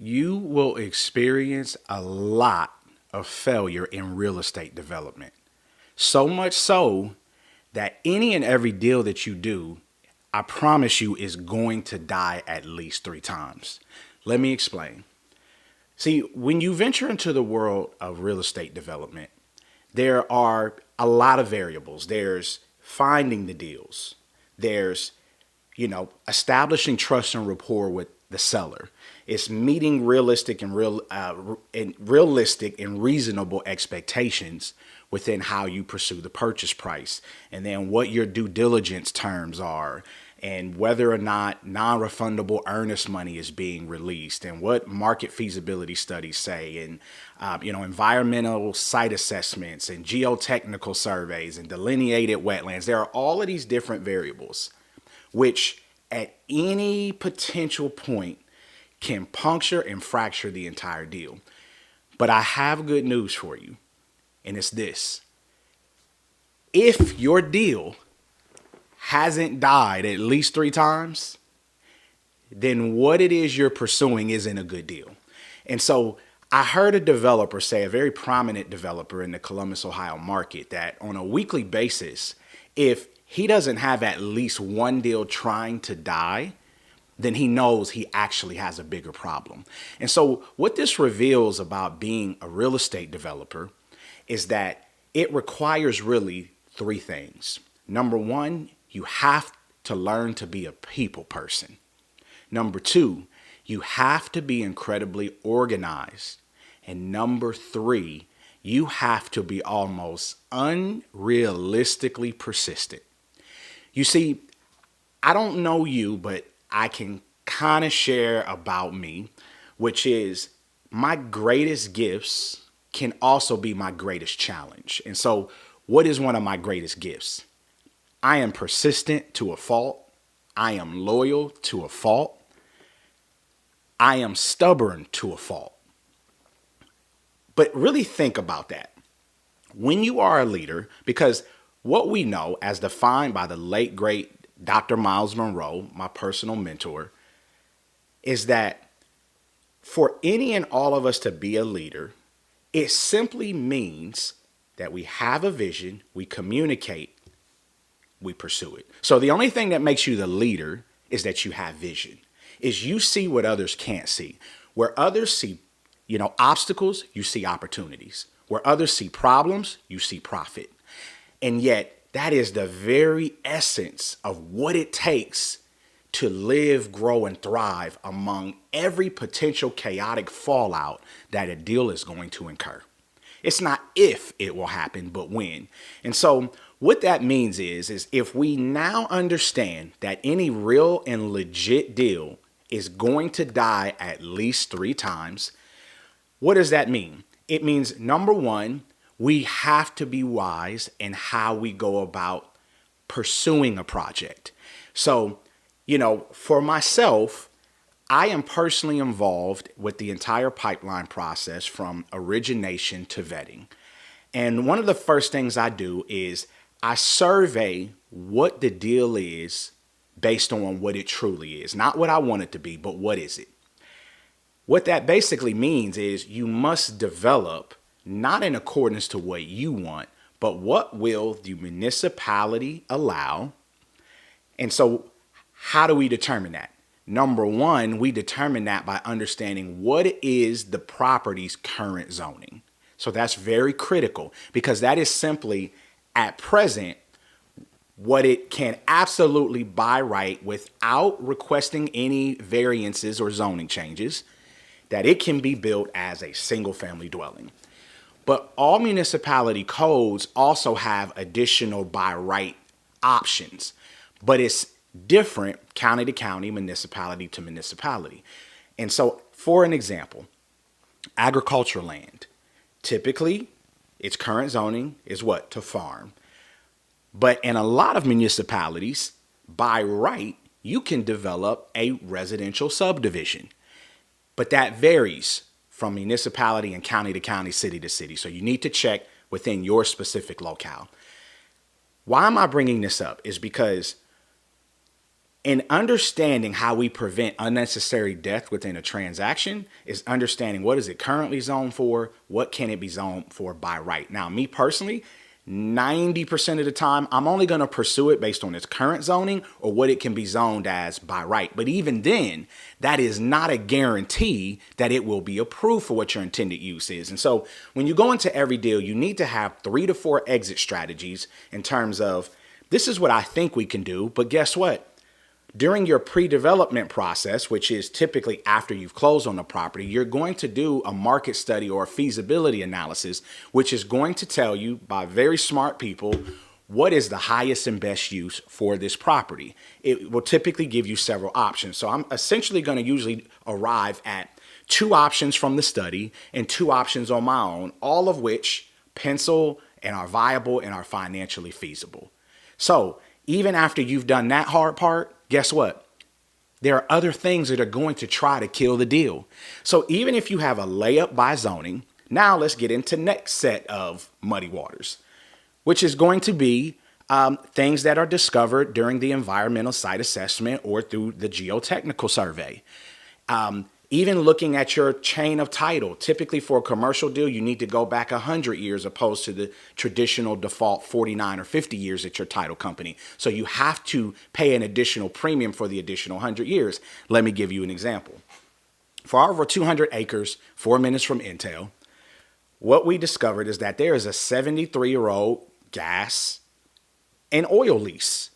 You will experience a lot of failure in real estate development. So much so that any and every deal that you do, I promise you, is going to die at least 3 times. Let me explain. See, when you venture into the world of real estate development, there are a lot of variables. There's finding the deals. There's establishing trust and rapport with the seller. It's meeting realistic and reasonable expectations within how you pursue the purchase price, and then what your due diligence terms are, and whether or not non-refundable earnest money is being released, and what market feasibility studies say, and environmental site assessments and geotechnical surveys and delineated wetlands. There are all of these different variables which at any potential point can puncture and fracture the entire deal. But I have good news for you, and it's this. If your deal hasn't died at least 3 times, then what it is you're pursuing isn't a good deal. And so I heard a developer say, a very prominent developer in the Columbus, Ohio market, that on a weekly basis, if he doesn't have at least one deal trying to die, then he knows he actually has a bigger problem. And so what this reveals about being a real estate developer is that it requires really 3 things. Number one, you have to learn to be a people person. Number two, you have to be incredibly organized. And number three, you have to be almost unrealistically persistent. You see, I don't know you, but I can kind of share about me, which is my greatest gifts can also be my greatest challenge. And so what is one of my greatest gifts? I am persistent to a fault. I am loyal to a fault. I am stubborn to a fault. But really think about that. When you are a leader, because what we know, as defined by the late, great Dr. Miles Monroe, my personal mentor, is that for any and all of us to be a leader, it simply means that we have a vision, we communicate, we pursue it. So the only thing that makes you the leader is that you have vision, is you see what others can't see. Where others see, obstacles, you see opportunities. Where others see problems, you see profit. And yet, that is the very essence of what it takes to live, grow, and thrive among every potential chaotic fallout that a deal is going to incur. It's not if it will happen, but when. And so what that means is if we now understand that any real and legit deal is going to die at least 3 times, what does that mean? It means, number one, we have to be wise in how we go about pursuing a project. So, for myself, I am personally involved with the entire pipeline process from origination to vetting. And one of the first things I do is I survey what the deal is based on what it truly is. Not what I want it to be, but what is it? What that basically means is you must develop not in accordance to what you want, but what will the municipality allow. And so how do we determine that? Number one, we determine that by understanding what is the property's current zoning. So that's very critical, because that is simply at present what it can absolutely by right without requesting any variances or zoning changes, that it can be built as a single family dwelling. But all municipality codes also have additional by right options, but it's different county to county, municipality to municipality. And so, for an example, agricultural land, typically its current zoning is what? To farm. But in a lot of municipalities, by right, you can develop a residential subdivision. But that varies from municipality and county to county, city to city. So you need to check within your specific locale. Why am I bringing this up? Is because And understanding how we prevent unnecessary death within a transaction is understanding what is it currently zoned for, what can it be zoned for by right. Now, me personally, 90% of the time, I'm only going to pursue it based on its current zoning or what it can be zoned as by right. But even then, that is not a guarantee that it will be approved for what your intended use is. And so when you go into every deal, you need to have 3 to 4 exit strategies in terms of this is what I think we can do, but guess what? During your pre-development process, which is typically after you've closed on the property, you're going to do a market study or a feasibility analysis, which is going to tell you by very smart people what is the highest and best use for this property. It will typically give you several options. So I'm essentially going to usually arrive at 2 options from the study and 2 options on my own, all of which pencil and are viable and are financially feasible. So even after you've done that hard part, guess what? There are other things that are going to try to kill the deal. So even if you have a layup by zoning, now let's get into next set of muddy waters, which is going to be things that are discovered during the environmental site assessment or through the geotechnical survey. Even looking at your chain of title, typically for a commercial deal, you need to go back 100 years opposed to the traditional default 49 or 50 years at your title company. So you have to pay an additional premium for the additional 100 years. Let me give you an example. For our over 200 acres, 4 minutes from Intel, what we discovered is that there is a 73-year-old gas and oil lease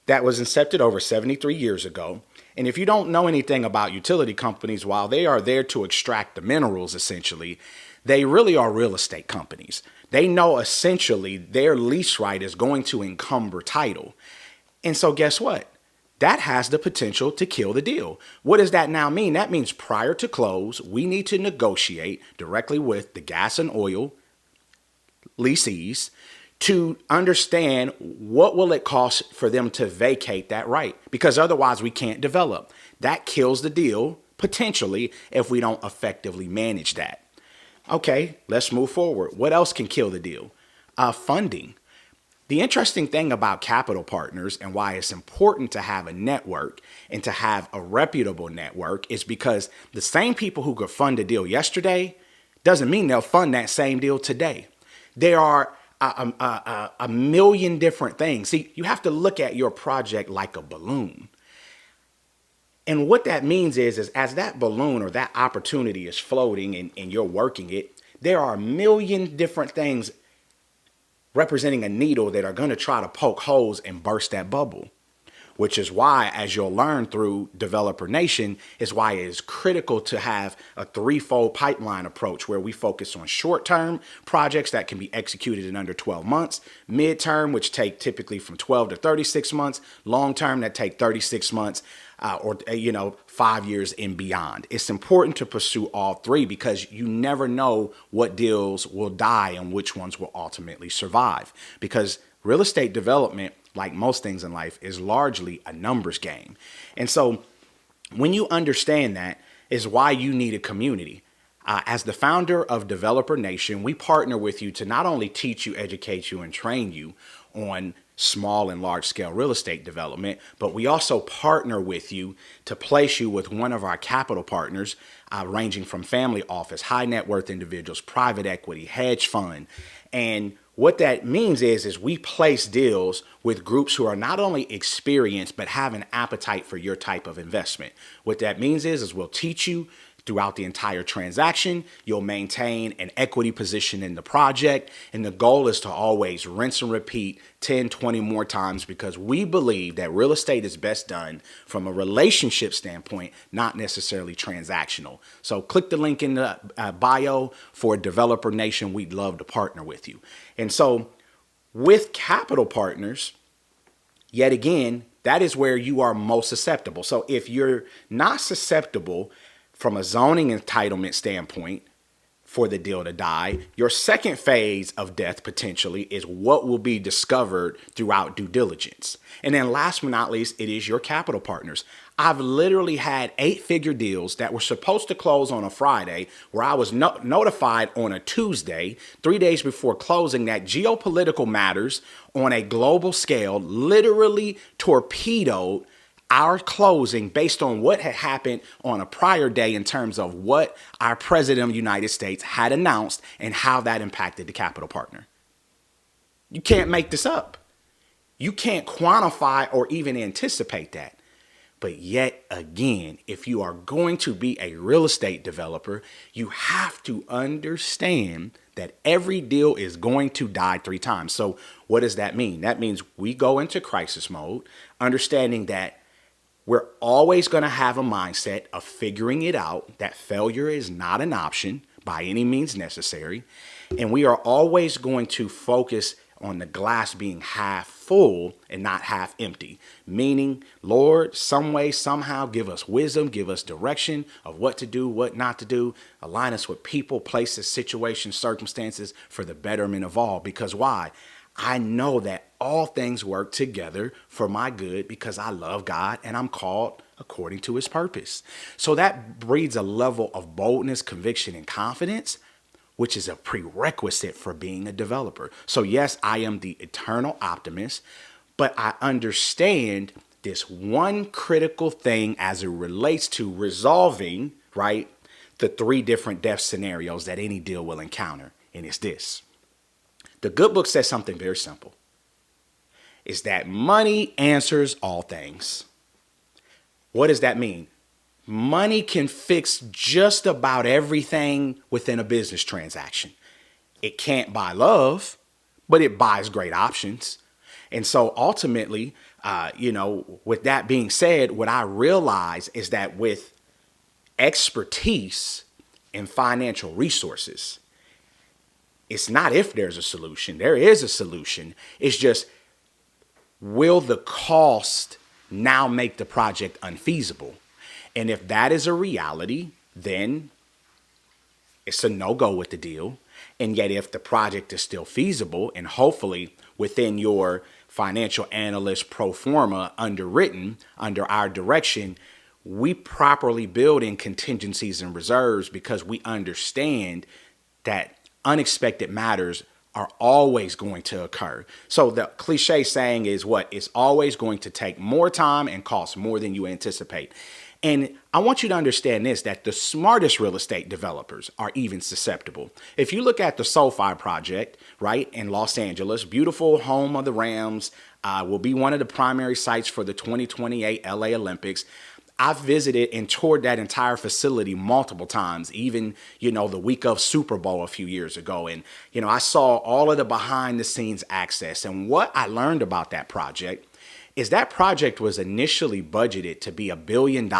that was incepted over 73 years ago. And if you don't know anything about utility companies, while they are there to extract the minerals, essentially, they really are real estate companies. They know essentially their lease right is going to encumber title. And so guess what? That has the potential to kill the deal. What does that now mean? That means prior to close, we need to negotiate directly with the gas and oil leasees to understand what will it cost for them to vacate that right, because otherwise we can't develop. That kills the deal potentially if we don't effectively manage that. Okay, let's move forward. What else can kill the deal? Funding. The interesting thing about capital partners and why it's important to have a network and to have a reputable network is because the same people who could fund a deal yesterday doesn't mean they'll fund that same deal today. There are a million different things. See, you have to look at your project like a balloon. And what that means is as that balloon or that opportunity is floating and you're working it, there are a million different things representing a needle that are going to try to poke holes and burst that bubble. Which is why, as you'll learn through Developer Nation, is why it is critical to have a 3-fold pipeline approach where we focus on short-term projects that can be executed in under 12 months, mid-term, which take typically from 12 to 36 months, long-term that take 36 months, or 5 years and beyond. It's important to pursue all 3 because you never know what deals will die and which ones will ultimately survive. Because real estate development, like most things in life, is largely a numbers game. And so when you understand that is why you need a community. As the founder of Developer Nation, we partner with you to not only teach you, educate you, and train you on small and large scale real estate development, but we also partner with you to place you with one of our capital partners, ranging from family office, high net worth individuals, private equity, hedge fund. And what that means is we place deals with groups who are not only experienced, but have an appetite for your type of investment. What that means is we'll teach you throughout the entire transaction. You'll maintain an equity position in the project. And the goal is to always rinse and repeat 10, 20 more times because we believe that real estate is best done from a relationship standpoint, not necessarily transactional. So click the link in the bio for Developer Nation. We'd love to partner with you. And so with capital partners, yet again, that is where you are most susceptible. So if you're not susceptible from a zoning entitlement standpoint for the deal to die, your second phase of death potentially is what will be discovered throughout due diligence. And then last but not least, it is your capital partners. I've literally had 8-figure deals that were supposed to close on a Friday where I was notified on a Tuesday, 3 days before closing, that geopolitical matters on a global scale literally torpedoed our closing based on what had happened on a prior day in terms of what our president of the United States had announced and how that impacted the capital partner. You can't make this up. You can't quantify or even anticipate that. But yet again, if you are going to be a real estate developer, you have to understand that every deal is going to die 3 times. So what does that mean? That means we go into crisis mode, understanding that we're always going to have a mindset of figuring it out, that failure is not an option by any means necessary. And we are always going to focus on the glass being half full and not half empty. Meaning, Lord, some way, somehow give us wisdom, give us direction of what to do, what not to do, align us with people, places, situations, circumstances for the betterment of all. Because why? I know that all things work together for my good because I love God and I'm called according to his purpose. So that breeds a level of boldness, conviction, and confidence, which is a prerequisite for being a developer. So yes, I am the eternal optimist, but I understand this one critical thing as it relates to resolving, right, the 3 different death scenarios that any deal will encounter. And it's this. The good book says something very simple. Is that money answers all things. What does that mean? Money can fix just about everything within a business transaction. It can't buy love, but it buys great options. And so ultimately, with that being said, what I realize is that with expertise and financial resources, it's not if there's a solution. There is a solution. It's just, will the cost now make the project unfeasible? And if that is a reality, then it's a no-go with the deal. And yet if the project is still feasible and hopefully within your financial analyst pro forma underwritten under our direction, we properly build in contingencies and reserves because we understand that unexpected matters are always going to occur. So the cliche saying is what? It's always going to take more time and cost more than you anticipate. And I want you to understand this, that the smartest real estate developers are even susceptible. If you look at the SoFi project, right, in Los Angeles, beautiful home of the Rams, will be one of the primary sites for the 2028 LA Olympics. I've visited and toured that entire facility multiple times, even, the week of Super Bowl a few years ago. And, I saw all of the behind the scenes access. And what I learned about that project is that project was initially budgeted to be $1 billion.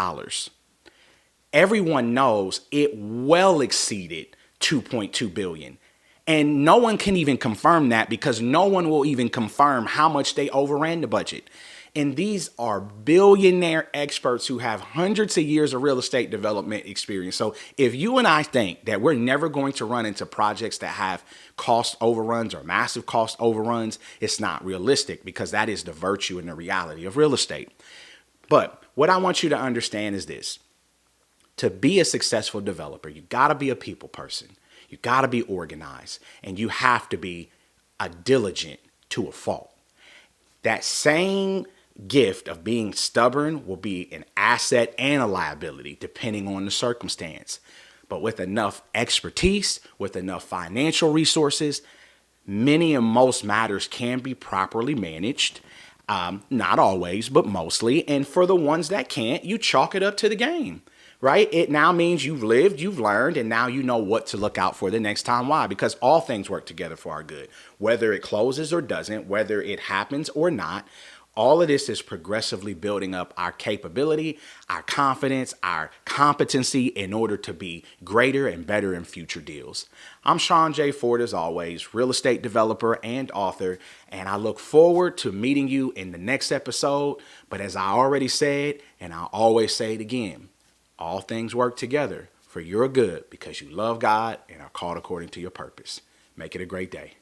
Everyone knows it well exceeded 2.2 billion. And no one can even confirm that because no one will even confirm how much they overran the budget. And these are billionaire experts who have hundreds of years of real estate development experience. So if you and I think that we're never going to run into projects that have cost overruns or massive cost overruns, it's not realistic because that is the virtue and the reality of real estate. But what I want you to understand is this. To be a successful developer, you got to be a people person. You got to be organized and you have to be a diligent to a fault. That same gift of being stubborn will be an asset and a liability depending on the circumstance. But with enough expertise, with enough financial resources, many and most matters can be properly managed. Not always, but mostly. And for the ones that can't, you chalk it up to the game, right? It now means you've lived, you've learned, and now you know what to look out for the next time. Why? Because all things work together for our good. Whether it closes or doesn't, whether it happens or not, all of this is progressively building up our capability, our confidence, our competency in order to be greater and better in future deals. I'm Shaun J. Ford, as always, real estate developer and author, and I look forward to meeting you in the next episode. But as I already said, and I'll always say it again, all things work together for your good because you love God and are called according to your purpose. Make it a great day.